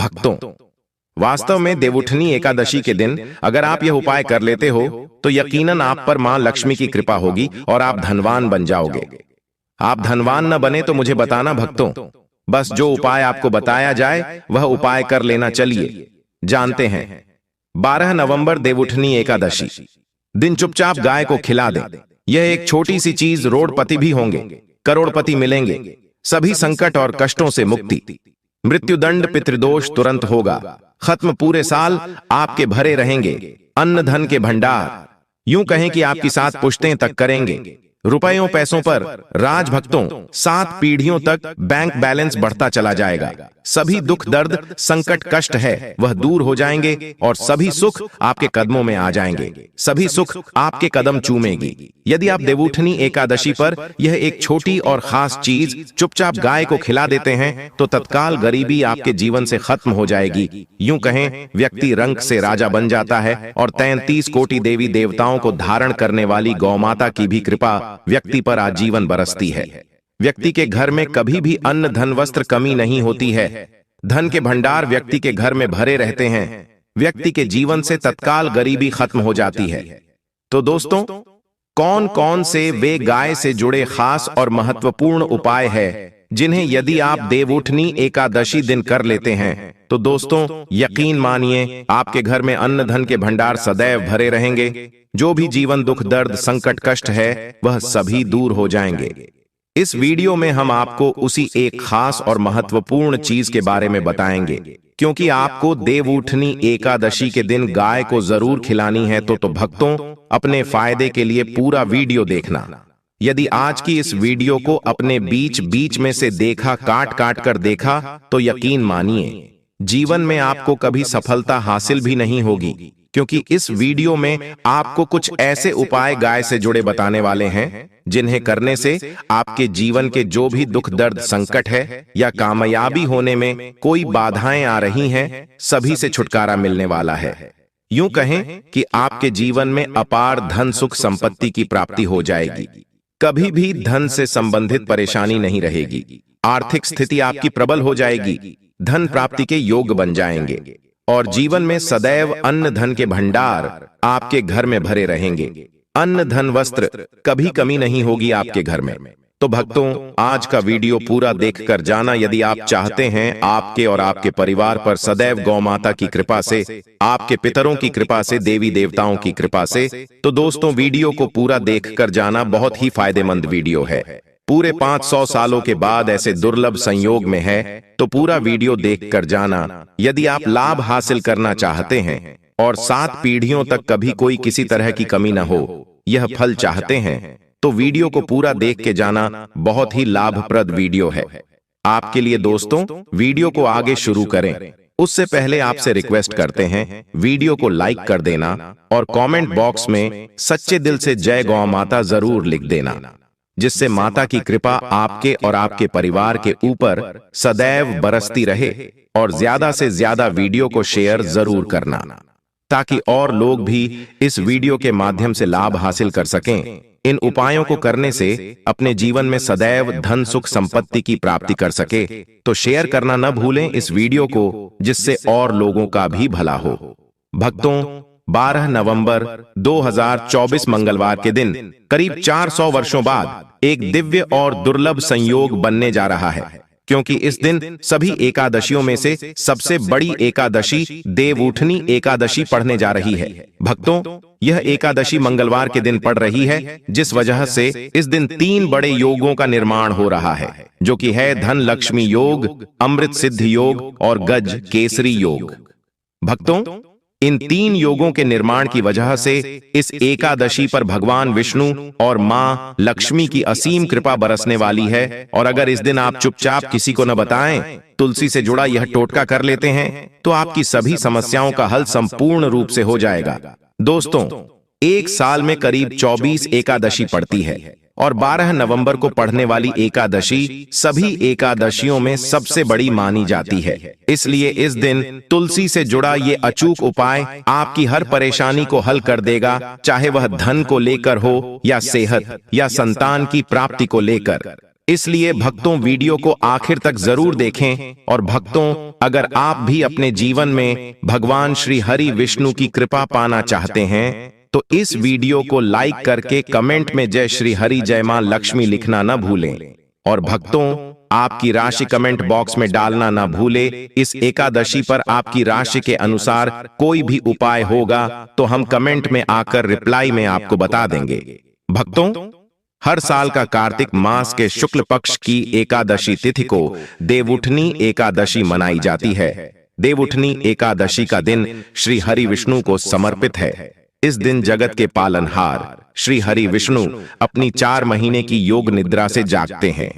भक्तों, वास्तव में देवउठनी एकादशी के दिन अगर आप यह उपाय कर लेते हो तो यकीनन आप पर मां लक्ष्मी की कृपा होगी और आप धनवान बन जाओगे। आप धनवान न बने तो मुझे बताना भक्तों, बस जो उपाय आपको बताया जाए वह उपाय कर लेना। चलिए जानते हैं। 12 नवंबर देवउठनी एकादशी दिन चुपचाप गाय को खिला दें। यह एक छोटी सी चीज, रोडपति भी होंगे, करोड़पति मिलेंगे, सभी संकट और कष्टों से मुक्ति, मृत्युदंड पितृदोष तुरंत होगा खत्म, पूरे साल आपके भरे रहेंगे अन्न धन के भंडार। यूं कहें कि आपकी 7 पुश्तें तक करेंगे रुपयों पैसों पर राज। भक्तों, 7 पीढ़ियों तक बैंक बैलेंस बढ़ता चला जाएगा। सभी दुख दर्द संकट कष्ट है वह दूर हो जाएंगे और सभी सुख आपके कदमों में आ जाएंगे, सभी सुख आपके कदम चूमेगी। यदि आप देवउठनी एकादशी पर यह एक छोटी और खास चीज चुपचाप गाय को खिला देते हैं तो तत्काल गरीबी आपके जीवन से खत्म हो जाएगी। यूं कहें व्यक्ति रंक से राजा बन जाता है और 33 कोटि देवी देवताओं को धारण करने वाली गौमाता की भी कृपा व्यक्ति पर आजीवन बरसती है। व्यक्ति के घर में कभी भी अन्न धन वस्त्र कमी नहीं होती है। धन के भंडार व्यक्ति के घर में भरे रहते हैं। व्यक्ति के जीवन से तत्काल गरीबी खत्म हो जाती है। तो दोस्तों, कौन कौन से वे गाय से जुड़े खास और महत्वपूर्ण उपाय है जिन्हें यदि आप देवउठनी एकादशी दिन कर लेते हैं तो दोस्तों यकीन मानिए आपके घर में अन्न धन के भंडार सदैव भरे रहेंगे। जो भी जीवन दुख दर्द संकट कष्ट है वह सभी दूर हो जाएंगे। इस वीडियो में हम आपको उसी एक खास और महत्वपूर्ण चीज के बारे में बताएंगे, क्योंकि आपको देवउठनी एकादशी के दिन गाय को जरूर खिलानी है। तो भक्तों, अपने फायदे के लिए पूरा वीडियो देखना। यदि आज की इस वीडियो को अपने बीच बीच में से देखा, काट काट कर देखा, तो यकीन मानिए जीवन में आपको कभी सफलता हासिल भी नहीं होगी, क्योंकि इस वीडियो में आपको कुछ ऐसे उपाय गाय से जुड़े बताने वाले हैं जिन्हें करने से आपके जीवन के जो भी दुख दर्द संकट है या कामयाबी होने में कोई बाधाएं आ रही हैं, सभी से छुटकारा मिलने वाला है। यूं कहें कि आपके जीवन में अपार धन सुख संपत्ति की प्राप्ति हो जाएगी। कभी भी धन से संबंधित परेशानी नहीं रहेगी। आर्थिक स्थिति आपकी प्रबल हो जाएगी, धन प्राप्ति के योग बन जाएंगे और जीवन में सदैव अन्न धन के भंडार आपके घर में भरे रहेंगे। अन्न धन वस्त्र कभी कमी नहीं होगी आपके घर में। तो भक्तों, आज का वीडियो पूरा देखकर जाना यदि आप चाहते हैं आपके और आपके परिवार पर सदैव गौ माता की कृपा से, आपके पितरों की कृपा से, देवी देवताओं की कृपा से। तो दोस्तों, वीडियो को पूरा देखकर जाना, बहुत ही फायदेमंद वीडियो है। पूरे 500 सालों के बाद ऐसे दुर्लभ संयोग में है, तो पूरा वीडियो देखकर जाना। यदि आप लाभ हासिल करना चाहते हैं और 7 पीढ़ियों तक कभी कोई किसी तरह की कमी न हो, यह फल चाहते हैं, तो वीडियो को पूरा देख के जाना। बहुत ही लाभप्रद वीडियो है आपके लिए। दोस्तों, वीडियो को आगे शुरू करें उससे पहले आपसे रिक्वेस्ट करते हैं वीडियो को लाइक कर देना और कमेंट बॉक्स में सच्चे दिल से जय गौ माता जरूर लिख देना, जिससे माता की कृपा आपके और आपके परिवार के ऊपर सदैव बरसती रहे। और ज्यादा से ज्यादा वीडियो को शेयर जरूर करना, ताकि और लोग भी इस वीडियो के माध्यम से लाभ हासिल कर सकें। इन उपायों को करने से अपने जीवन में सदैव धन सुख संपत्ति की प्राप्ति कर सके। तो शेयर करना न भूलें इस वीडियो को, जिससे और लोगों का भी भला हो। भक्तों, 12 नवंबर 2024 मंगलवार के दिन करीब 400 वर्षों बाद एक दिव्य और दुर्लभ संयोग बनने जा रहा है, क्योंकि इस दिन सभी एकादशियों में से सबसे बड़ी एकादशी देवउठनी एकादशी पड़ने जा रही है। भक्तों, यह एकादशी मंगलवार के दिन पड़ रही है, जिस वजह से इस दिन 3 बड़े योगों का निर्माण हो रहा है, जो कि है धन लक्ष्मी योग, अमृत सिद्धि योग और गज केसरी योग। भक्तों, इन 3 योगों के निर्माण की वजह से इस एकादशी पर भगवान विष्णु और मां लक्ष्मी की असीम कृपा बरसने वाली है। और अगर इस दिन आप चुपचाप किसी को न बताएं, तुलसी से जुड़ा यह टोटका कर लेते हैं, तो आपकी सभी समस्याओं का हल संपूर्ण रूप से हो जाएगा। दोस्तों, एक साल में करीब 24 एकादशी पड़ती है और 12 नवंबर को पढ़ने वाली एकादशी सभी एकादशियों में सबसे बड़ी मानी जाती है। इसलिए इस दिन तुलसी से जुड़ा ये अचूक उपाय आपकी हर परेशानी को हल कर देगा, चाहे वह धन को लेकर हो या सेहत या संतान की प्राप्ति को लेकर। इसलिए भक्तों, वीडियो को आखिर तक जरूर देखें। और भक्तों, अगर आप भी अपने जीवन में भगवान श्री हरि विष्णु की कृपा पाना चाहते हैं तो इस वीडियो को लाइक करके कमेंट में जय श्री हरि जय मां लक्ष्मी लिखना न भूलें। और भक्तों, आपकी राशि कमेंट बॉक्स में डालना न भूले। इस एकादशी पर आपकी राशि के अनुसार कोई भी उपाय होगा तो हम कमेंट में आकर रिप्लाई में आपको बता देंगे। भक्तों, हर साल का कार्तिक मास के शुक्ल पक्ष की एकादशी तिथि को देवउठनी एकादशी मनाई जाती है। देवउठनी एकादशी का दिन श्री हरि विष्णु को समर्पित है। इस दिन जगत के पालनहार श्री हरि विष्णु अपनी 4 महीने की योग निद्रा से जागते हैं।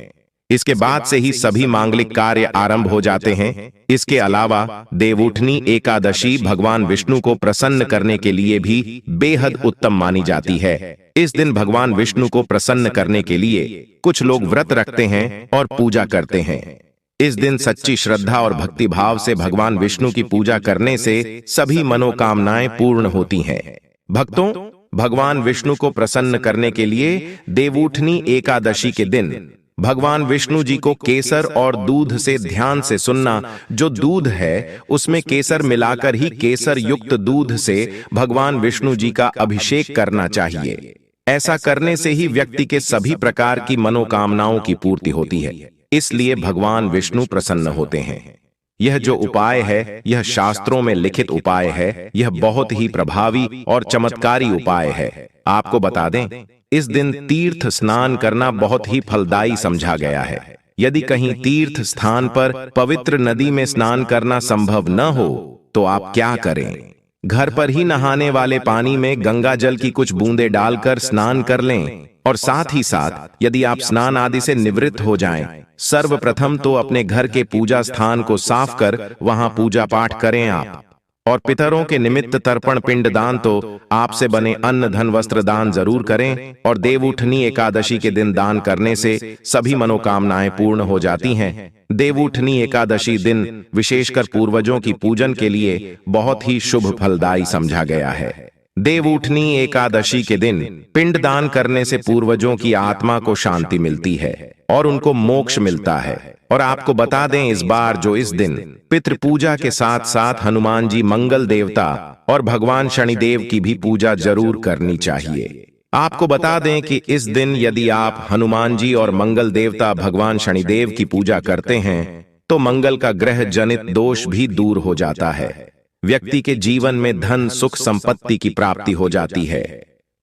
इसके बाद से ही सभी मांगलिक कार्य आरंभ हो जाते हैं। इसके अलावा देवउठनी एकादशी भगवान विष्णु को प्रसन्न करने के लिए भी बेहद उत्तम मानी जाती है। इस दिन भगवान विष्णु को प्रसन्न करने के लिए कुछ लोग व्रत रखते हैं और पूजा करते हैं। इस दिन सच्ची श्रद्धा और भक्ति भाव से भगवान विष्णु की पूजा करने से सभी मनोकामनाएं पूर्ण होती हैं। भक्तों, भगवान विष्णु को प्रसन्न करने के लिए देवउठनी एकादशी के दिन भगवान विष्णु जी को केसर और दूध से ध्यान से सुनना। जो दूध है उसमें केसर मिलाकर ही केसर युक्त दूध से भगवान विष्णु जी का अभिषेक करना चाहिए। ऐसा करने से ही व्यक्ति के सभी प्रकार की मनोकामनाओं की पूर्ति होती है। इसलिए भगवान विष्णु प्रसन्न होते हैं। यह जो उपाय है यह शास्त्रों में लिखित उपाय है। यह बहुत ही प्रभावी और चमत्कारी उपाय है। आपको बता दें, इस दिन तीर्थ स्नान करना बहुत ही फलदायी समझा गया है। यदि कहीं तीर्थ स्थान पर पवित्र नदी में स्नान करना संभव न हो तो आप क्या करें? घर पर ही नहाने वाले पानी में गंगा जल की कुछ बूंदें डालकर स्नान कर लें। और साथ ही साथ यदि आप स्नान आदि से निवृत्त हो जाएं, सर्वप्रथम तो अपने घर के पूजा स्थान को साफ कर वहां पूजा पाठ करें आप। और पितरों के निमित्त तर्पण पिंड दान तो आपसे बने अन्न धन वस्त्र दान जरूर करें। और देवउठनी एकादशी के दिन दान करने से सभी मनोकामनाएं पूर्ण हो जाती हैं। देवउठनी एकादशी दिन विशेषकर पूर्वजों की पूजन के लिए बहुत ही शुभ फलदायी समझा गया है। देवउठनी एकादशी के दिन पिंड दान करने से पूर्वजों की आत्मा को शांति मिलती है और उनको मोक्ष मिलता है। और आपको बता दें, इस बार जो इस दिन पितृ पूजा के साथ साथ हनुमान जी मंगल देवता और भगवान शनिदेव की भी पूजा जरूर करनी चाहिए। आपको बता दें कि इस दिन यदि आप हनुमान जी और मंगल देवता भगवान शनिदेव की पूजा करते हैं तो मंगल का ग्रह जनित दोष भी दूर हो जाता है। व्यक्ति के जीवन में धन सुख संपत्ति की प्राप्ति हो जाती है।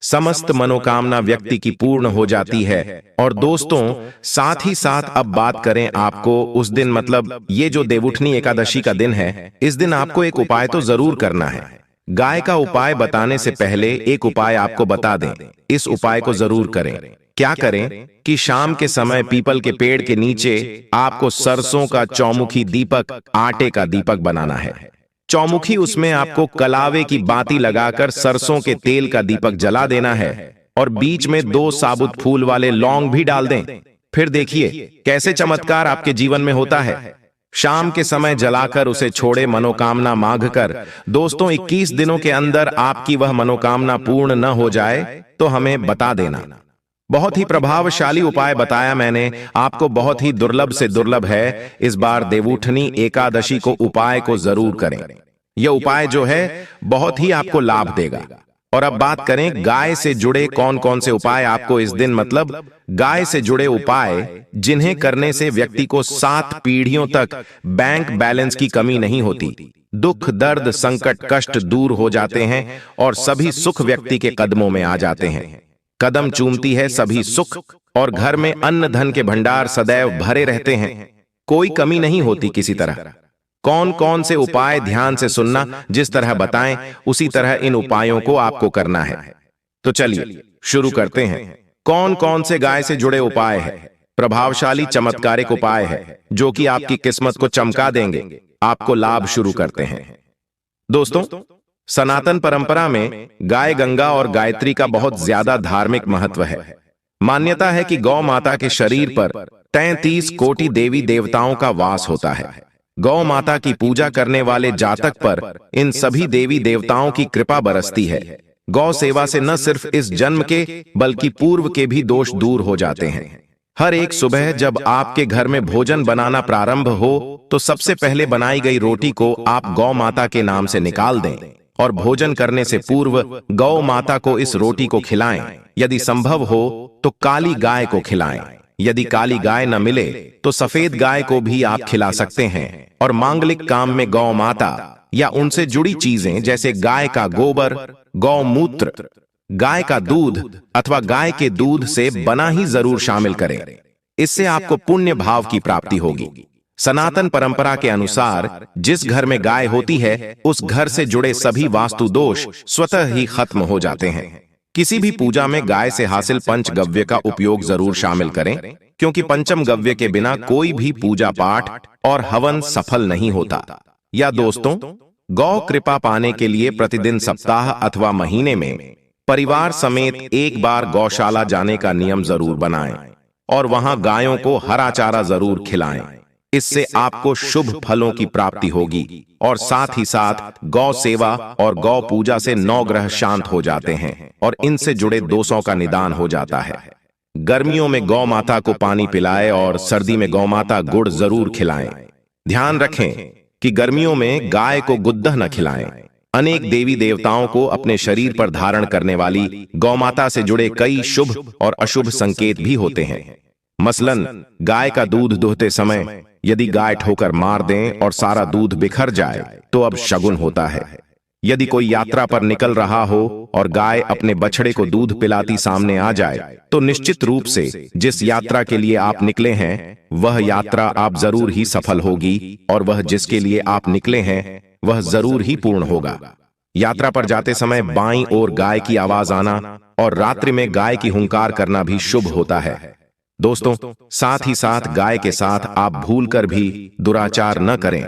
समस्त मनोकामना व्यक्ति की पूर्ण हो जाती है। और दोस्तों, साथ ही साथ अब बात करें आपको उस दिन, मतलब ये जो देवउठनी एकादशी का दिन है, इस दिन आपको एक उपाय तो जरूर करना है। गाय का उपाय बताने से पहले एक उपाय आपको बता दें। इस उपाय को जरूर करें। क्या करें कि शाम के समय पीपल के पेड़ के नीचे आपको सरसों का चौमुखी दीपक, आटे का दीपक बनाना है। चौमुखी, उसमें आपको कलावे की बाती लगाकर सरसों के तेल का दीपक जला देना है। और बीच में 2 साबुत फूल वाले लौंग भी डाल दें। फिर देखिए कैसे चमत्कार आपके जीवन में होता है। शाम के समय जलाकर उसे छोड़े मनोकामना मांग कर। दोस्तों, 21 दिनों के अंदर आपकी वह मनोकामना पूर्ण न हो जाए तो हमें बता देना। बहुत ही प्रभावशाली उपाय बताया मैंने आपको, बहुत ही दुर्लभ से दुर्लभ है। इस बार देवउठनी एकादशी को उपाय को जरूर करें। यह उपाय जो है बहुत ही आपको लाभ देगा। और अब बात करें गाय से जुड़े कौन कौन से उपाय आपको इस दिन, मतलब गाय से जुड़े उपाय जिन्हें करने से व्यक्ति को 7 पीढ़ियों तक बैंक बैलेंस की कमी नहीं होती। दुख दर्द संकट कष्ट दूर हो जाते हैं और सभी सुख व्यक्ति के कदमों में आ जाते हैं। कदम चूमती है सभी सुख और घर में अन्न धन के भंडार सदैव भरे रहते हैं। कोई कमी नहीं होती किसी तरह। कौन कौन से उपाय ध्यान से सुनना, जिस तरह बताएं उसी तरह इन उपायों को आपको करना है। तो चलिए शुरू करते हैं। कौन कौन से गाय से जुड़े उपाय है? प्रभावशाली चमत्कारिक उपाय है जो कि आपकी किस्मत को चमका देंगे। आपको लाभ शुरू करते हैं। दोस्तों, सनातन परंपरा में गाय गंगा और गायत्री का बहुत ज्यादा धार्मिक महत्व है। मान्यता है कि गौ माता के शरीर पर 33 कोटि देवी देवताओं का वास होता है। गौ माता की पूजा करने वाले जातक पर इन सभी देवी देवताओं की कृपा बरसती है। गौ सेवा से न सिर्फ इस जन्म के बल्कि पूर्व के भी दोष दूर हो जाते हैं। हर एक सुबह जब आपके घर में भोजन बनाना प्रारंभ हो तो सबसे पहले बनाई गई रोटी को आप गौ माता के नाम से निकाल दें और भोजन करने से पूर्व गौ माता को इस रोटी को खिलाएं। यदि संभव हो तो काली गाय को खिलाएं। यदि काली गाय न मिले तो सफेद गाय को भी आप खिला सकते हैं। और मांगलिक काम में गौ माता या उनसे जुड़ी चीजें जैसे गाय का गोबर, गौमूत्र, गाय का दूध अथवा गाय के दूध से बना ही जरूर शामिल करें। इससे आपको पुण्य भाव की प्राप्ति होगी। सनातन परंपरा के अनुसार जिस घर में गाय होती है उस घर से जुड़े सभी वास्तु दोष स्वतः ही खत्म हो जाते हैं। किसी भी पूजा में गाय से हासिल पंचगव्य का उपयोग जरूर शामिल करें, क्योंकि पंचम गव्य के बिना कोई भी पूजा पाठ और हवन सफल नहीं होता। या दोस्तों, गौ कृपा पाने के लिए प्रतिदिन, सप्ताह अथवा महीने में परिवार समेत एक बार गौशाला जाने का नियम जरूर बनाएं और वहां गायों को हरा चारा जरूर खिलाएं। इससे आपको शुभ फलों की प्राप्ति होगी और साथ ही साथ गौ सेवा और गौ पूजा से 9 ग्रह शांत हो जाते हैं और इनसे जुड़े दोषों का निदान हो जाता है। गर्मियों में गौ माता को पानी पिलाएं और सर्दी में गौ माता गुड़ जरूर खिलाएं। ध्यान रखें कि गर्मियों में गाय को गुद्दह न खिलाएं। अनेक देवी देवताओं को अपने शरीर पर धारण करने वाली गौमाता से जुड़े कई शुभ और अशुभ संकेत भी होते हैं। मसलन, गाय का दूध दुहते समय यदि गाय ठोकर मार दें और सारा दूध बिखर जाए तो अब शगुन होता है। यदि कोई यात्रा पर निकल रहा हो और गाय अपने बछड़े को दूध पिलाती सामने आ जाए तो निश्चित रूप से जिस यात्रा के लिए आप निकले हैं वह यात्रा आप जरूर ही सफल होगी और वह जिसके लिए आप निकले हैं वह जरूर ही पूर्ण होगा। यात्रा पर जाते समय बाईं ओर गाय की आवाज आना और रात्रि में गाय की हुंकार करना भी शुभ होता है। दोस्तों, साथ ही साथ गाय के साथ आप भूलकर भी दुराचार न करें,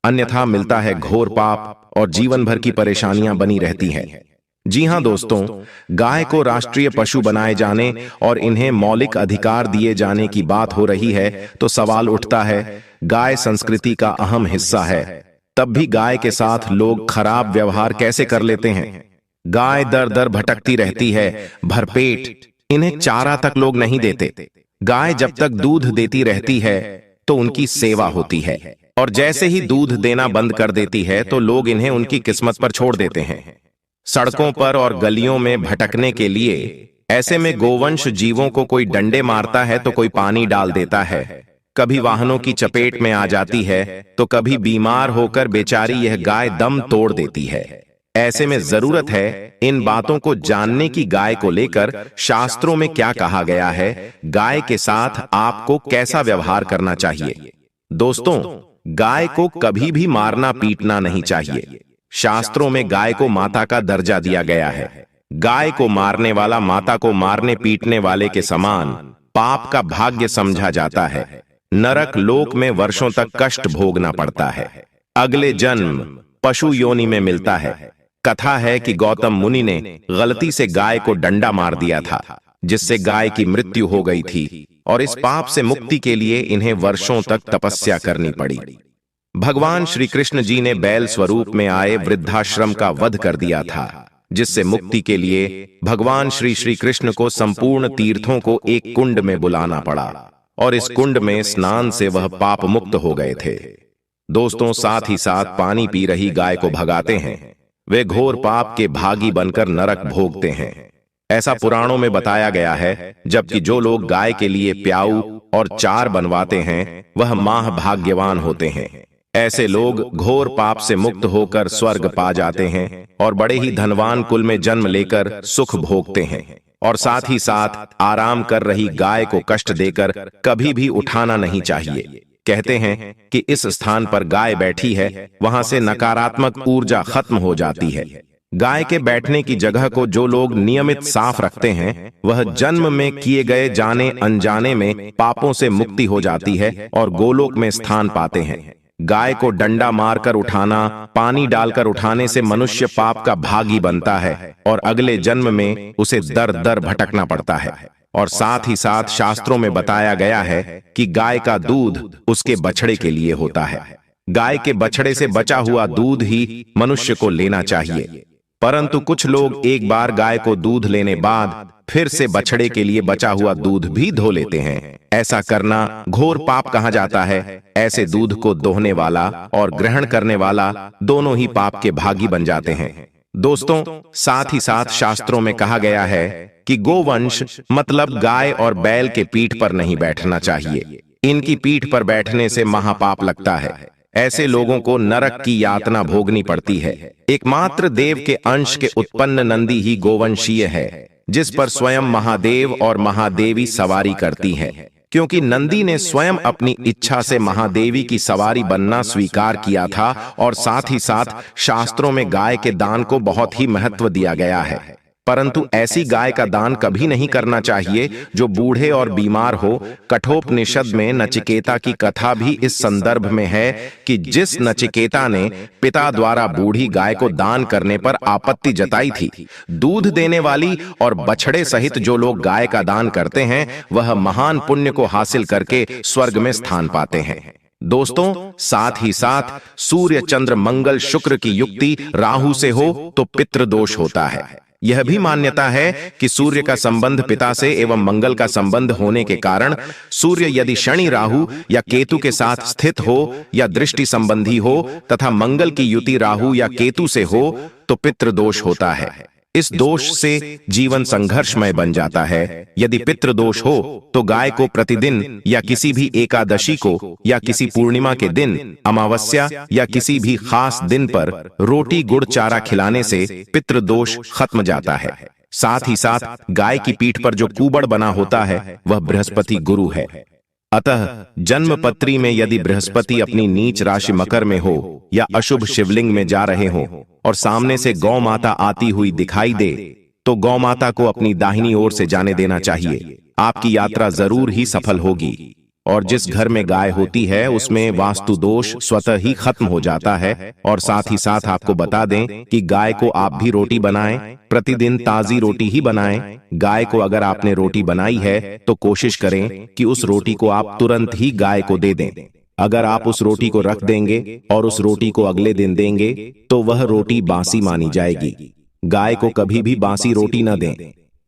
अन्यथा मिलता है घोर पाप और जीवन भर की परेशानियां बनी रहती हैं। जी हां दोस्तों, गाय को राष्ट्रीय पशु बनाए जाने और इन्हें मौलिक अधिकार दिए जाने की बात हो रही है तो सवाल उठता है, गाय संस्कृति का अहम हिस्सा है, तब भी गाय के साथ लोग खराब व्यवहार कैसे कर लेते हैं। गाय दर दर भटकती रहती है भरपेट, इन्हें चारा तक लोग नहीं देते। गाय जब तक दूध देती रहती है तो उनकी सेवा होती है और जैसे ही दूध देना बंद कर देती है तो लोग इन्हें उनकी किस्मत पर छोड़ देते हैं, सड़कों पर और गलियों में भटकने के लिए। ऐसे में गोवंश जीवों को कोई डंडे मारता है तो कोई पानी डाल देता है, कभी वाहनों की चपेट में आ जाती है तो कभी बीमार होकर बेचारी यह गाय दम तोड़ देती है। ऐसे में जरूरत है इन बातों को जानने की, गाय को लेकर शास्त्रों में क्या कहा गया है, गाय के साथ आपको कैसा व्यवहार करना चाहिए। दोस्तों, गाय को कभी भी मारना पीटना नहीं चाहिए। शास्त्रों में गाय को माता का दर्जा दिया गया है। गाय को मारने वाला माता को मारने पीटने वाले के समान पाप का भाग्य समझा जाता है। नरक लोक में वर्षों तक कष्ट भोगना पड़ता है। अगले जन्म पशु योनि में मिलता है। कथा है कि गौतम मुनि ने गलती से गाय को डंडा मार दिया था, जिससे गाय की मृत्यु हो गई थी और इस पाप से मुक्ति के लिए इन्हें वर्षों तक तपस्या करनी पड़ी। भगवान श्री कृष्ण जी ने बैल स्वरूप में आए वृद्धाश्रम का वध कर दिया था, जिससे मुक्ति के लिए भगवान श्री कृष्ण को संपूर्ण तीर्थों को एक कुंड में बुलाना पड़ा और इस कुंड में स्नान से वह पाप मुक्त हो गए थे। दोस्तों, साथ ही साथ पानी पी रही गाय को भगाते हैं, वे घोर पाप के भागी बनकर नरक भोगते हैं। ऐसा पुराणों में बताया गया है, जबकि जो लोग गाय के लिए प्याऊ और चार बनवाते हैं वह माह भाग्यवान होते हैं। ऐसे लोग घोर पाप से मुक्त होकर स्वर्ग पा जाते हैं और बड़े ही धनवान कुल में जन्म लेकर सुख भोगते हैं। और साथ ही साथ आराम कर रही गाय को कष्ट देकर कभी भी उठाना नहीं चाहिए। कहते हैं कि इस स्थान पर गाय बैठी है, वहां से नकारात्मक ऊर्जा खत्म हो जाती है। गाय के बैठने की जगह को जो लोग नियमित साफ रखते हैं वह जन्म में किए गए जाने अनजाने में पापों से मुक्ति हो जाती है और गोलोक में स्थान पाते हैं। गाय को डंडा मारकर उठाना, पानी डालकर उठाने से मनुष्य पाप का भागी बनता है और अगले जन्म में उसे दर दर भटकना पड़ता है। और साथ ही साथ शास्त्रों में बताया गया है कि गाय का दूध उसके बछड़े के लिए होता है। गाय के बछड़े से बचा हुआ दूध ही मनुष्य को लेना चाहिए, परंतु कुछ लोग एक बार गाय को दूध लेने बाद फिर से बछड़े के लिए बचा हुआ दूध भी धो लेते हैं। ऐसा करना घोर पाप कहा जाता है। ऐसे दूध को दोहने वाला और ग्रहण करने वाला दोनों ही पाप के भागी बन जाते हैं। दोस्तों, साथ ही साथ शास्त्रों में कहा गया है कि गोवंश मतलब गाय और बैल के पीठ पर नहीं बैठना चाहिए। इनकी पीठ पर बैठने से महापाप लगता है। ऐसे लोगों को नरक की यातना भोगनी पड़ती है। एकमात्र देव के अंश के उत्पन्न नंदी ही गोवंशीय है, जिस पर स्वयं महादेव और महादेवी सवारी करती है। क्योंकि नंदी ने स्वयं अपनी इच्छा से महादेवी की सवारी बनना स्वीकार किया था, और साथ ही साथ शास्त्रों में गाय के दान को बहुत ही महत्व दिया गया है। परंतु ऐसी गाय का दान कभी नहीं करना चाहिए जो बूढ़े और बीमार हो। कठोपनिषद में नचिकेता की कथा भी इस संदर्भ में है कि जिस नचिकेता ने पिता द्वारा बूढ़ी गाय को दान करने पर आपत्ति जताई थी, दूध देने वाली और बछड़े सहित जो लोग गाय का दान करते हैं वह महान पुण्य को हासिल करके स्वर्ग में स्थान पाते हैं। दोस्तों, साथ ही साथ सूर्य चंद्र मंगल शुक्र की युक्ति राहु से हो तो पितृदोष होता है। यह भी मान्यता है कि सूर्य का संबंध पिता से एवं मंगल का संबंध होने के कारण सूर्य यदि शनि राहु या केतु के साथ स्थित हो या दृष्टि संबंधी हो तथा मंगल की युति राहु या केतु से हो तो पितृदोष होता है। इस दोष से जीवन संघर्षमय बन जाता है। यदि पितृदोष हो तो गाय को प्रतिदिन या किसी भी एकादशी को या किसी पूर्णिमा के दिन, अमावस्या या किसी भी खास दिन पर रोटी गुड़ चारा खिलाने से पितृदोष खत्म जाता है। साथ ही साथ गाय की पीठ पर जो कूबड़ बना होता है वह बृहस्पति गुरु है। अतः जन्म पत्री में यदि बृहस्पति अपनी नीच राशि मकर में हो या अशुभ शिवलिंग में जा रहे हो और सामने से गौ माता आती हुई दिखाई दे तो गौ माता को अपनी दाहिनी ओर से जाने देना चाहिए। आपकी यात्रा जरूर ही सफल होगी। और जिस घर में गाय होती है उसमें वास्तु दोष स्वतः ही खत्म हो जाता है। और साथ ही साथ आपको बता दें कि गाय को आप भी रोटी बनाएं, प्रतिदिन ताजी रोटी ही बनाएं। गाय को अगर आपने रोटी बनाई है तो कोशिश करें कि उस रोटी को आप तुरंत ही गाय को दे दें। अगर आप उस रोटी को रख देंगे और उस रोटी को अगले दिन देंगे तो वह रोटी बासी मानी जाएगी। गाय को कभी भी बासी रोटी न दें।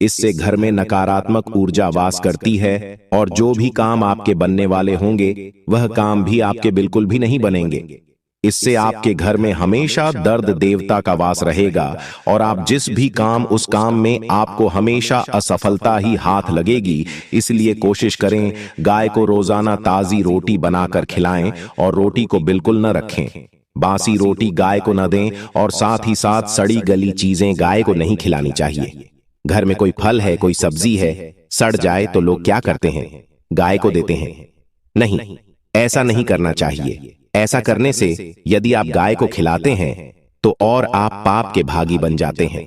इससे घर में नकारात्मक ऊर्जा वास करती है और जो भी काम आपके बनने वाले होंगे वह काम भी आपके बिल्कुल भी नहीं बनेंगे। इससे आपके घर में हमेशा दर्द देवता का वास रहेगा और आप जिस भी काम उस काम में आपको हमेशा असफलता ही हाथ लगेगी। इसलिए कोशिश करें गाय को रोजाना ताजी रोटी बनाकर खिलाएं और रोटी को बिल्कुल न रखें। बासी रोटी गाय को न दें और साथ ही साथ सड़ी गली चीजें गाय को नहीं खिलानी चाहिए। घर में कोई फल है, कोई सब्जी है, सड़ जाए तो लोग क्या करते हैं? गाय को देते हैं। नहीं, ऐसा नहीं करना चाहिए। ऐसा करने से यदि आप गाय को खिलाते हैं तो और आप पाप के भागी बन जाते हैं।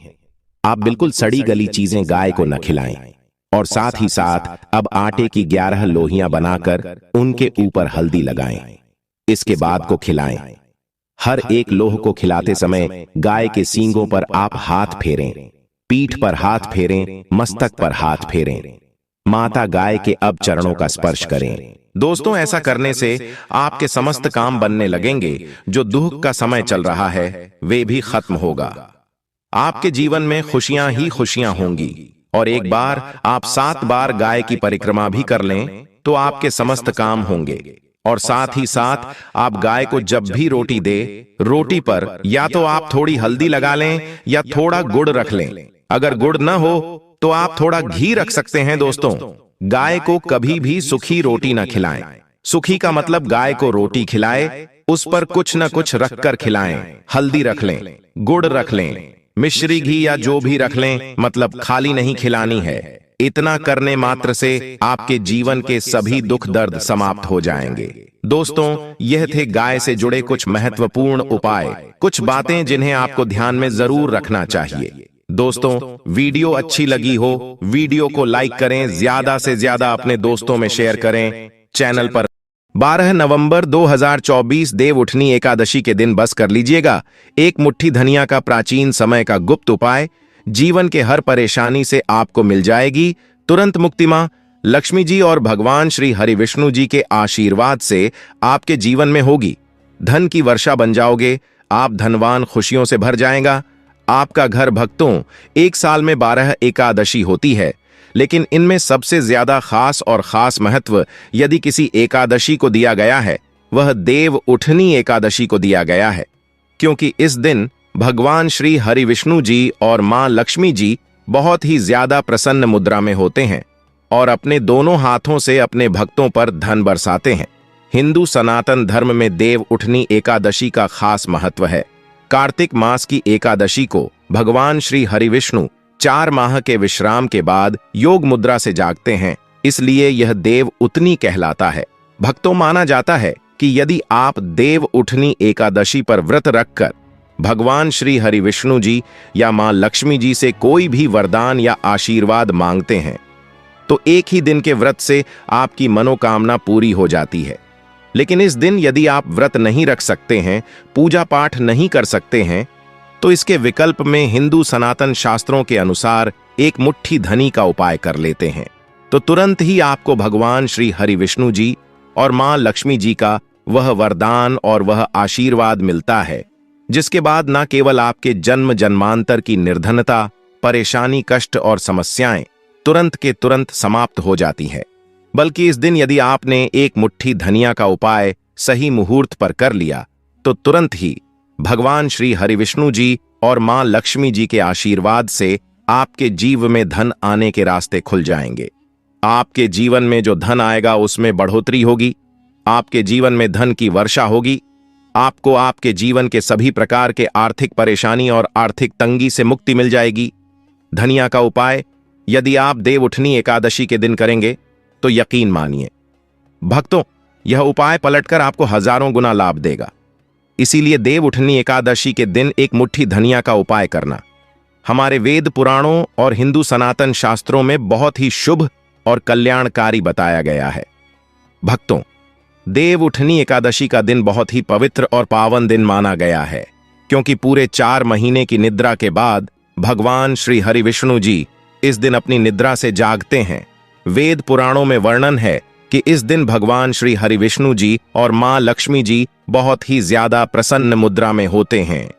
आप बिल्कुल सड़ी गली चीजें गाय को न खिलाएं। और साथ ही साथ अब आटे की 11 लोहियां बनाकर उनके ऊपर हल्दी लगाएं। इसके बाद को खिलाएं। हर एक लोह को खिलाते समय गाय के सींगों पर आप हाथ फेरें, पीठ पर हाथ फेरें, मस्तक पर हाथ फेरें। माता गाय के अब चरणों का स्पर्श करें। दोस्तों, ऐसा करने से आपके समस्त काम बनने लगेंगे। जो दुख का समय चल रहा है वे भी खत्म होगा। आपके जीवन में खुशियां ही खुशियां होंगी। और एक बार आप 7 बार गाय की परिक्रमा भी कर लें तो आपके समस्त काम होंगे। और साथ ही साथ आप गाय को जब भी रोटी दे, रोटी पर या तो आप थोड़ी हल्दी लगा लें या थोड़ा गुड़ रख लें। अगर गुड़ न हो तो आप थोड़ा घी रख सकते हैं। दोस्तों, गाय को कभी भी सूखी रोटी न खिलाएं। सूखी का मतलब गाय को रोटी खिलाए, उस पर कुछ न कुछ रखकर खिलाएं। हल्दी रख लें, गुड़ रख लें, मिश्री घी या जो भी रख लें, मतलब खाली नहीं खिलानी है। इतना करने मात्र से आपके जीवन के सभी दुख दर्द समाप्त हो जाएंगे। दोस्तों, यह थे गाय से जुड़े कुछ महत्वपूर्ण उपाय, कुछ बातें जिन्हें आपको ध्यान में जरूर रखना चाहिए। दोस्तों, वीडियो अच्छी लगी हो वीडियो को लाइक करें, ज्यादा से ज्यादा अपने दोस्तों में शेयर करें। चैनल पर 12 नवंबर 2024 देवउठनी एकादशी के दिन बस कर लीजिएगा एक मुट्ठी धनिया का प्राचीन समय का गुप्त उपाय। जीवन के हर परेशानी से आपको मिल जाएगी तुरंत मुक्ति। मां लक्ष्मी जी और भगवान श्री हरि विष्णु जी के आशीर्वाद से आपके जीवन में होगी। धन की वर्षा बन जाओगे। आप धनवान, खुशियों से भर जाएगा। आपका घर भक्तों, एक साल में 12 एकादशी होती है, लेकिन इनमें सबसे ज्यादा खास और खास महत्व यदि किसी एकादशी को दिया गया है, वह देव उठनी एकादशी को दिया गया है, क्योंकि इस दिन भगवान श्री हरि विष्णु जी और मां लक्ष्मी जी बहुत ही ज्यादा प्रसन्न मुद्रा में होते हैं और अपने दोनों हाथों से अपने भक्तों पर धन बरसाते हैं। हिंदू सनातन धर्म में देव उठनी एकादशी का खास महत्व है। कार्तिक मास की एकादशी को भगवान श्री हरि विष्णु 4 माह के विश्राम के बाद योग मुद्रा से जागते हैं, इसलिए यह देव उठनी कहलाता है। भक्तों, माना जाता है कि यदि आप देव उठनी एकादशी पर व्रत रखकर भगवान श्री हरि विष्णु जी या मां लक्ष्मी जी से कोई भी वरदान या आशीर्वाद मांगते हैं, तो एक ही दिन के व्रत से आपकी मनोकामना पूरी हो जाती है। लेकिन इस दिन यदि आप व्रत नहीं रख सकते हैं, पूजा पाठ नहीं कर सकते हैं, तो इसके विकल्प में हिंदू सनातन शास्त्रों के अनुसार एक मुट्ठी धनी का उपाय कर लेते हैं, तो तुरंत ही आपको भगवान श्री हरि विष्णु जी और मां लक्ष्मी जी का वह वरदान और वह आशीर्वाद मिलता है, जिसके बाद न केवल आपके जन्म जन्मांतर की निर्धनता, परेशानी, कष्ट और समस्याएं तुरंत के तुरंत समाप्त हो जाती है, बल्कि इस दिन यदि आपने एक मुट्ठी धनिया का उपाय सही मुहूर्त पर कर लिया, तो तुरंत ही भगवान श्री हरि विष्णु जी और मां लक्ष्मी जी के आशीर्वाद से आपके जीव में धन आने के रास्ते खुल जाएंगे। आपके जीवन में जो धन आएगा उसमें बढ़ोतरी होगी, आपके जीवन में धन की वर्षा होगी, आपको आपके जीवन के सभी प्रकार के आर्थिक परेशानी और आर्थिक तंगी से मुक्ति मिल जाएगी। धनिया का उपाय यदि आप देव उठनी एकादशी के दिन करेंगे तो यकीन मानिए भक्तों, यह उपाय पलटकर आपको हजारों गुना लाभ देगा। इसीलिए देव उठनी एकादशी के दिन एक मुट्ठी धनिया का उपाय करना हमारे वेद पुराणों और हिंदू सनातन शास्त्रों में बहुत ही शुभ और कल्याणकारी बताया गया है। भक्तों, देव उठनी एकादशी का दिन बहुत ही पवित्र और पावन दिन माना गया है, क्योंकि पूरे 4 महीने की निद्रा के बाद भगवान श्री हरि विष्णु जी इस दिन अपनी निद्रा से जागते हैं। वेद पुराणों में वर्णन है कि इस दिन भगवान श्री हरि विष्णु जी और मां लक्ष्मी जी बहुत ही ज्यादा प्रसन्न मुद्रा में होते हैं।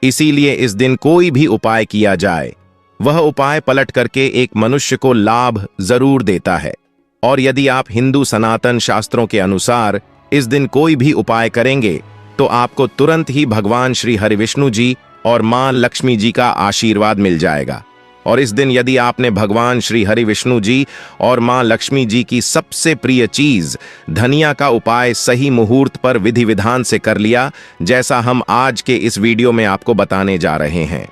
इसीलिए इस दिन कोई भी उपाय किया जाए, वह उपाय पलट करके एक मनुष्य को लाभ जरूर देता है। और यदि आप हिंदू सनातन शास्त्रों के अनुसार इस दिन कोई भी उपाय करेंगे, तो आपको तुरंत ही भगवान श्री हरि विष्णु जी और मां लक्ष्मी जी का आशीर्वाद मिल जाएगा। और इस दिन यदि आपने भगवान श्री हरि विष्णु जी और मां लक्ष्मी जी की सबसे प्रिय चीज धनिया का उपाय सही मुहूर्त पर विधि विधान से कर लिया, जैसा हम आज के इस वीडियो में आपको बताने जा रहे हैं,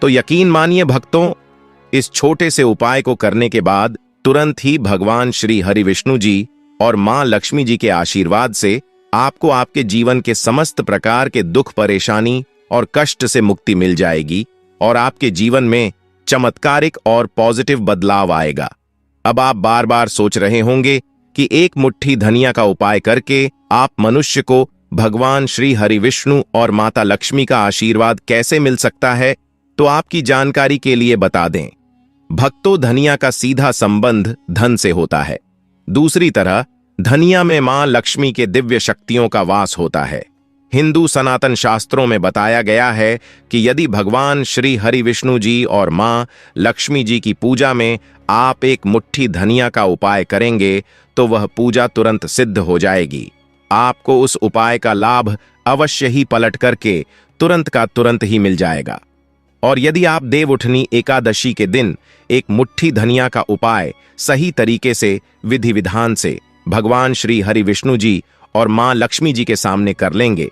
तो यकीन मानिए भक्तों, इस छोटे से उपाय को करने के बाद तुरंत ही भगवान श्री हरि विष्णु जी और मां लक्ष्मी जी के आशीर्वाद से आपको आपके जीवन के समस्त प्रकार के दुख, परेशानी और कष्ट से मुक्ति मिल जाएगी और आपके जीवन में चमत्कारिक और पॉजिटिव बदलाव आएगा। अब आप बार बार सोच रहे होंगे कि एक मुट्ठी धनिया का उपाय करके आप मनुष्य को भगवान श्री हरि विष्णु और माता लक्ष्मी का आशीर्वाद कैसे मिल सकता है, तो आपकी जानकारी के लिए बता दें। भक्तों, धनिया का सीधा संबंध धन से होता है। दूसरी तरह धनिया में मां लक्ष्मी के दिव्य शक्तियों का वास होता है। हिंदू सनातन शास्त्रों में बताया गया है कि यदि भगवान श्री हरि विष्णु जी और मां लक्ष्मी जी की पूजा में आप एक मुट्ठी धनिया का उपाय करेंगे, तो वह पूजा तुरंत सिद्ध हो जाएगी। आपको उस उपाय का लाभ अवश्य ही पलट करके तुरंत का तुरंत ही मिल जाएगा। और यदि आप देव उठनी एकादशी के दिन एक मुट्ठी धनिया का उपाय सही तरीके से विधि विधान से भगवान श्री हरि विष्णु जी और मां लक्ष्मी जी के सामने कर लेंगे,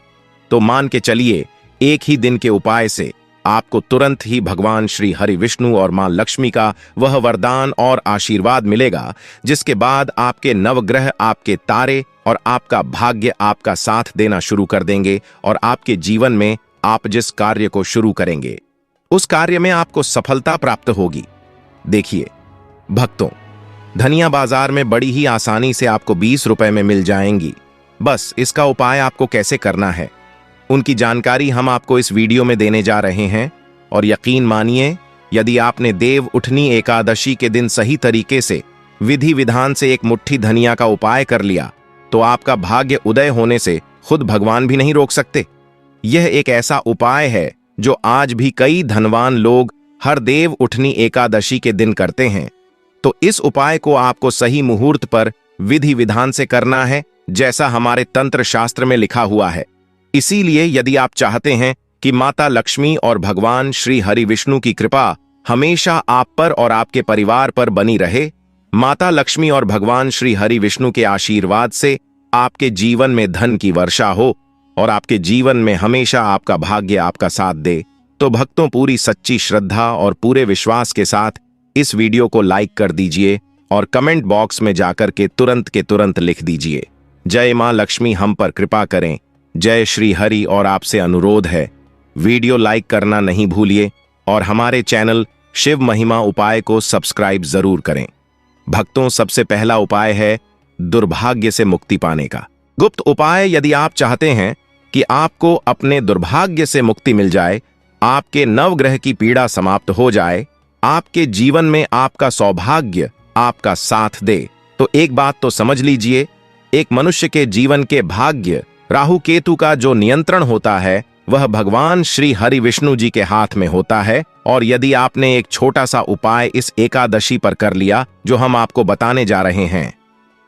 तो मान के चलिए एक ही दिन के उपाय से आपको तुरंत ही भगवान श्री हरि विष्णु और मां लक्ष्मी का वह वरदान और आशीर्वाद मिलेगा, जिसके बाद आपके नवग्रह, आपके तारे और आपका भाग्य आपका साथ देना शुरू कर देंगे और आपके जीवन में आप जिस कार्य को शुरू करेंगे उस कार्य में आपको सफलता प्राप्त होगी। देखिए भक्तों, धनिया बाजार में बड़ी ही आसानी से आपको 20 रुपए में मिल जाएंगी। बस इसका उपाय आपको कैसे करना है, उनकी जानकारी हम आपको इस वीडियो में देने जा रहे हैं। और यकीन मानिए, यदि आपने देव उठनी एकादशी के दिन सही तरीके से विधि विधान से एक मुट्ठी धनिया का उपाय कर लिया, तो आपका भाग्य उदय होने से खुद भगवान भी नहीं रोक सकते। यह एक ऐसा उपाय है जो आज भी कई धनवान लोग हर देव उठनी एकादशी के दिन करते हैं। तो इस उपाय को आपको सही मुहूर्त पर विधि विधान से करना है, जैसा हमारे तंत्र शास्त्र में लिखा हुआ है। इसीलिए यदि आप चाहते हैं कि माता लक्ष्मी और भगवान श्री हरि विष्णु की कृपा हमेशा आप पर और आपके परिवार पर बनी रहे, माता लक्ष्मी और भगवान श्री हरि विष्णु के आशीर्वाद से आपके जीवन में धन की वर्षा हो और आपके जीवन में हमेशा आपका भाग्य आपका साथ दे, तो भक्तों पूरी सच्ची श्रद्धा और पूरे विश्वास के साथ इस वीडियो को लाइक कर दीजिए और कमेंट बॉक्स में जाकर के तुरंत लिख दीजिए, जय मां लक्ष्मी हम पर कृपा करें, जय श्री हरि। और आपसे अनुरोध है, वीडियो लाइक करना नहीं भूलिए और हमारे चैनल शिव महिमा उपाय को सब्सक्राइब जरूर करें। भक्तों, सबसे पहला उपाय है दुर्भाग्य से मुक्ति पाने का गुप्त उपाय। यदि आप चाहते हैं कि आपको अपने दुर्भाग्य से मुक्ति मिल जाए, आपके नवग्रह की पीड़ा समाप्त हो जाए, आपके जीवन में आपका सौभाग्य आपका साथ दे, तो एक बात तो समझ लीजिए, एक मनुष्य के जीवन के भाग्य राहु केतु का जो नियंत्रण होता है वह भगवान श्री हरि विष्णु जी के हाथ में होता है। और यदि आपने एक छोटा सा उपाय इस एकादशी पर कर लिया जो हम आपको बताने जा रहे हैं,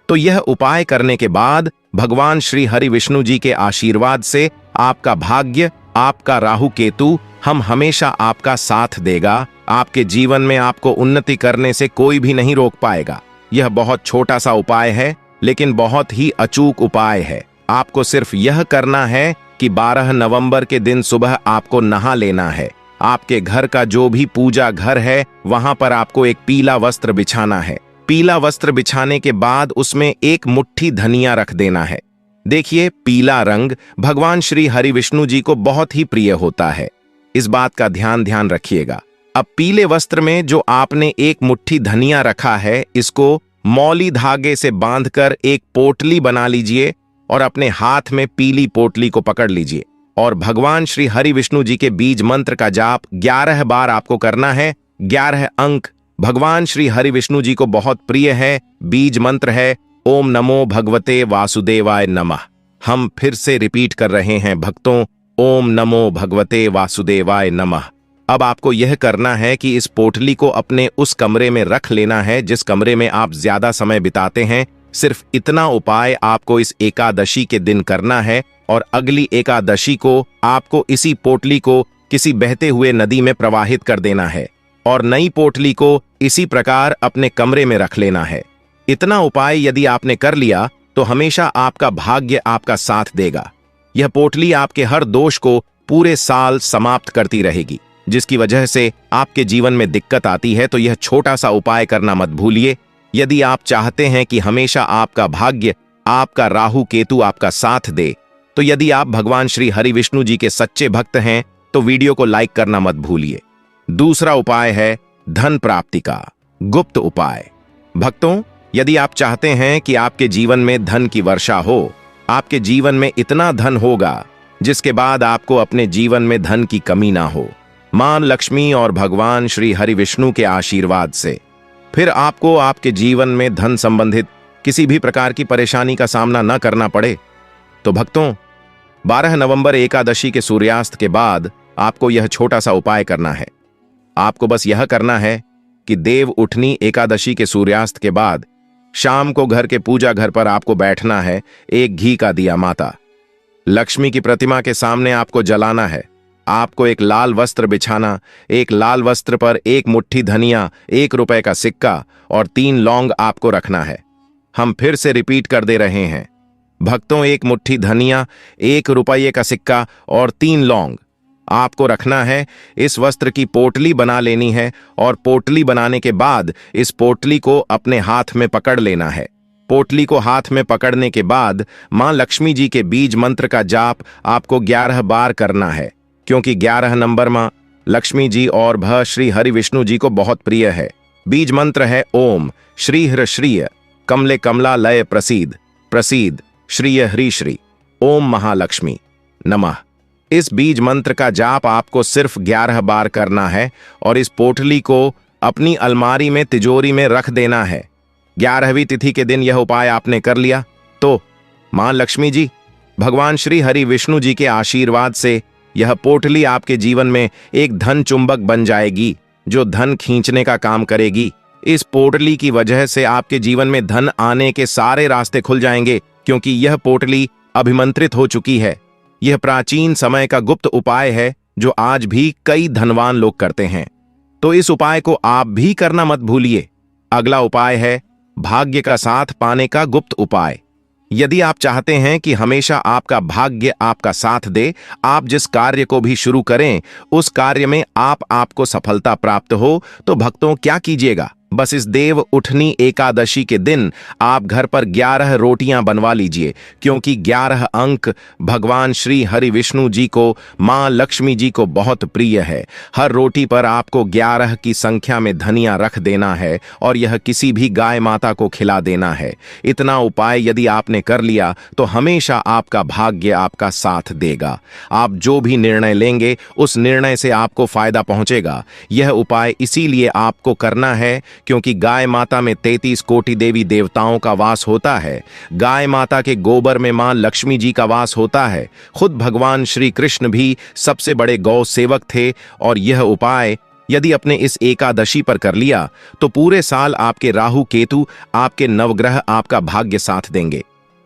तो यह उपाय करने के बाद भगवान श्री हरि विष्णु जी के आशीर्वाद से आपका भाग्य, आपका राहु केतु हम हमेशा आपका साथ देगा। आपके जीवन में आपको उन्नति करने से कोई भी नहीं रोक पाएगा। यह बहुत छोटा सा उपाय है, लेकिन बहुत ही अचूक उपाय है। आपको सिर्फ यह करना है कि 12 नवंबर के दिन सुबह आपको नहा लेना है। आपके घर का जो भी पूजा घर है वहां पर आपको एक पीला वस्त्र बिछाना है। पीला वस्त्र बिछाने के बाद उसमें एक मुट्ठी धनिया रख देना है। देखिए, पीला रंग भगवान श्री हरि विष्णु जी को बहुत ही प्रिय होता है, इस बात का ध्यान रखिएगा। अब पीले वस्त्र में जो आपने एक मुट्ठी धनिया रखा है, इसको मौली धागे से बांधकर एक पोटली बना लीजिए और अपने हाथ में पीली पोटली को पकड़ लीजिए और भगवान श्री हरि विष्णु जी के बीज मंत्र का जाप 11 बार आपको करना है। 11 अंक भगवान श्री हरि विष्णु जी को बहुत प्रिय है। बीज मंत्र है ओम नमो भगवते वासुदेवाय नमः। हम फिर से रिपीट कर रहे हैं भक्तों, ओम नमो भगवते वासुदेवाय नमः। अब आपको यह करना है कि इस पोटली को अपने उस कमरे में रख लेना है जिस कमरे में आप ज्यादा समय बिताते हैं। सिर्फ इतना उपाय आपको इस एकादशी के दिन करना है और अगली एकादशी को आपको इसी पोटली को किसी बहते हुए नदी में प्रवाहित कर देना है और नई पोटली को इसी प्रकार अपने कमरे में रख लेना है। इतना उपाय यदि आपने कर लिया तो हमेशा आपका भाग्य आपका साथ देगा। यह पोटली आपके हर दोष को पूरे साल समाप्त करती रहेगी, जिसकी वजह से आपके जीवन में दिक्कत आती है। तो यह छोटा सा उपाय करना मत भूलिए। यदि आप चाहते हैं कि हमेशा आपका भाग्य, आपका राहु केतु आपका साथ दे, तो यदि आप भगवान श्री हरि विष्णु जी के सच्चे भक्त हैं तो वीडियो को लाइक करना मत भूलिए। दूसरा उपाय है धन प्राप्ति का गुप्त उपाय। भक्तों, यदि आप चाहते हैं कि आपके जीवन में धन की वर्षा हो, आपके जीवन में इतना धन होगा जिसके बाद आपको अपने जीवन में धन की कमी ना हो, मां लक्ष्मी और भगवान श्री हरि विष्णु के आशीर्वाद से, फिर आपको आपके जीवन में धन संबंधित किसी भी प्रकार की परेशानी का सामना न करना पड़े, तो भक्तों 12 नवंबर एकादशी के सूर्यास्त के बाद आपको यह छोटा सा उपाय करना है। आपको बस यह करना है कि देव उठनी एकादशी के सूर्यास्त के बाद शाम को घर के पूजा घर पर आपको बैठना है। एक घी का दिया माता लक्ष्मी की प्रतिमा के सामने आपको जलाना है। आपको एक लाल वस्त्र बिछाना, एक लाल वस्त्र पर एक मुट्ठी धनिया, 1 रुपए का सिक्का और 3 लौंग आपको रखना है। हम फिर से रिपीट कर दे रहे हैं भक्तों, एक मुट्ठी धनिया, 1 रुपये का सिक्का और 3 लौंग आपको रखना है। इस वस्त्र की पोटली बना लेनी है और पोटली बनाने के बाद इस पोटली को अपने हाथ में पकड़ लेना है। पोटली को हाथ में पकड़ने के बाद मां लक्ष्मी जी के बीज मंत्र का जाप आपको 11 बार करना है, क्योंकि 11 नंबर मां लक्ष्मी जी और भ श्री हरि विष्णु जी को बहुत प्रिय है। बीज मंत्र है ओम श्री हृ श्रीय कमले कमला लय प्रसीद प्रसीद श्रीय हरि श्री ओम महालक्ष्मी नमः। इस बीज मंत्र का जाप आपको सिर्फ 11 बार करना है और इस पोटली को अपनी अलमारी में तिजोरी में रख देना है। 11वीं तिथि के दिन यह उपाय आपने कर लिया तो मां लक्ष्मी जी, भगवान श्री हरि विष्णु जी के आशीर्वाद से यह पोटली आपके जीवन में एक धन चुंबक बन जाएगी जो धन खींचने का काम करेगी। इस पोटली की वजह से आपके जीवन में धन आने के सारे रास्ते खुल जाएंगे, क्योंकि यह पोटली अभिमंत्रित हो चुकी है। यह प्राचीन समय का गुप्त उपाय है जो आज भी कई धनवान लोग करते हैं, तो इस उपाय को आप भी करना मत भूलिए। अगला उपाय है भाग्य का साथ पाने का गुप्त उपाय। यदि आप चाहते हैं कि हमेशा आपका भाग्य आपका साथ दे, आप जिस कार्य को भी शुरू करें उस कार्य में आपको सफलता प्राप्त हो, तो भक्तों क्या कीजिएगा, बस इस देव उठनी एकादशी के दिन आप घर पर 11 रोटियां बनवा लीजिए, क्योंकि 11 अंक भगवान श्री हरि विष्णु जी को, मां लक्ष्मी जी को बहुत प्रिय है। हर रोटी पर आपको 11 की संख्या में धनिया रख देना है और यह किसी भी गाय माता को खिला देना है। इतना उपाय यदि आपने कर लिया तो हमेशा आपका भाग्य आपका साथ देगा। आप जो भी निर्णय लेंगे उस निर्णय से आपको फायदा पहुंचेगा। यह उपाय इसीलिए आपको करना है क्योंकि गाय माता में 33 कोटि देवी देवताओं का वास होता है। गाय माता के गोबर में मां लक्ष्मी जी का वास होता है। खुद भगवान श्री कृष्ण भी सबसे बड़े गौ सेवक थे, और यह उपाय यदि अपने इस एकादशी पर कर लिया तो पूरे साल आपके राहु केतु, आपके नवग्रह आपका भाग्य साथ देंगे।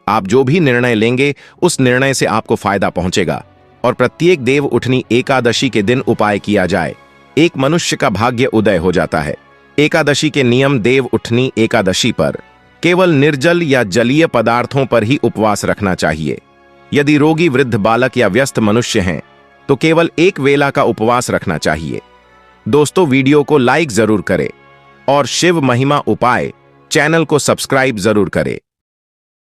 आप जो भी निर्णय लेंगे उस निर्णय से आपको फायदा पहुंचेगा। और प्रत्येक देव उठनी एकादशी के दिन उपाय किया जाए, एक मनुष्य का भाग्य उदय हो जाता है। एकादशी के नियम। देव उठनी एकादशी पर केवल निर्जल या जलीय पदार्थों पर ही उपवास रखना चाहिए। यदि रोगी, वृद्ध, बालक या व्यस्त मनुष्य हैं तो केवल एक वेला का उपवास रखना चाहिए। दोस्तों, वीडियो को लाइक जरूर करें और शिव महिमा उपाय चैनल को सब्सक्राइब जरूर करें।